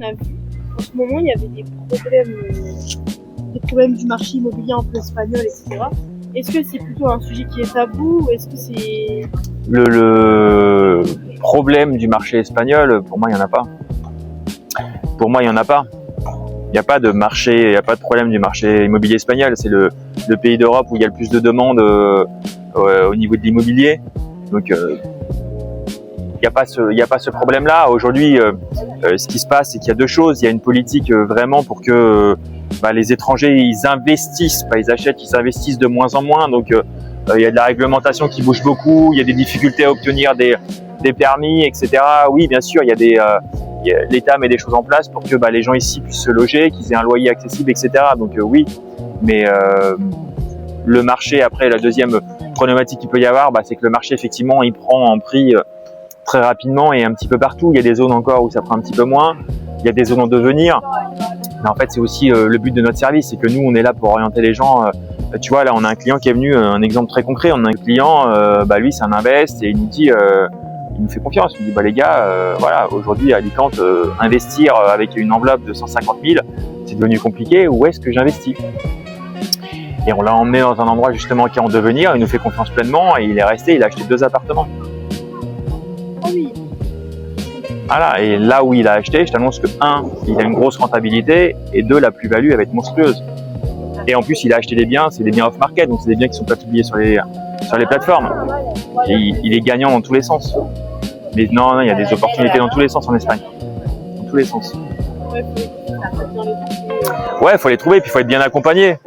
a vu en ce moment, il y avait des problèmes du marché immobilier un peu espagnol, etc. Est-ce que c'est plutôt un sujet qui est tabou ou est-ce que c'est... Le problème du marché espagnol, pour moi, il n'y en a pas. Pour moi, il n'y en a pas. Il n'y a pas de marché, il n'y a pas de problème du marché immobilier espagnol. C'est le pays d'Europe où il y a le plus de demandes au niveau de l'immobilier. Donc, il n'y a pas ce problème-là. Aujourd'hui, ce qui se passe, c'est qu'il y a deux choses. Il y a une politique vraiment pour que les étrangers, ils investissent, pas ils achètent, ils investissent de moins en moins. Donc, il y a de la réglementation qui bouge beaucoup. Il y a des difficultés à obtenir des permis, etc. Oui, bien sûr, l'État met des choses en place pour que les gens ici puissent se loger, qu'ils aient un loyer accessible, etc. Donc oui, mais le marché, après, la deuxième problématique qu'il peut y avoir, c'est que le marché, effectivement, il prend en prix très rapidement et un petit peu partout. Il y a des zones encore où ça prend un petit peu moins, il y a des zones en devenir. Mais en fait, c'est aussi le but de notre service, c'est que nous, on est là pour orienter les gens. Tu vois, là, on a un client qui est venu, un exemple très concret, on a un client, lui, c'est un invest et il nous dit... il nous fait confiance, il nous dit les gars, voilà, aujourd'hui à Alicante, investir avec une enveloppe de 150 000, c'est devenu compliqué, où est-ce que j'investis? Et on l'a emmené dans un endroit justement qui est en devenir, il nous fait confiance pleinement et il est resté, il a acheté 2 appartements. Ah oui. Voilà, et là où il a acheté, je t'annonce que 1, il a une grosse rentabilité, et 2, la plus-value elle va être monstrueuse. Et en plus, il a acheté des biens, c'est des biens off-market, donc c'est des biens qui ne sont pas publiés sur les plateformes. Et il est gagnant dans tous les sens. Mais non, il y a des opportunités dans tous les sens en Espagne. Dans tous les sens. Ouais, faut les trouver, Ouais, il faut les trouver, puis il faut être bien accompagné.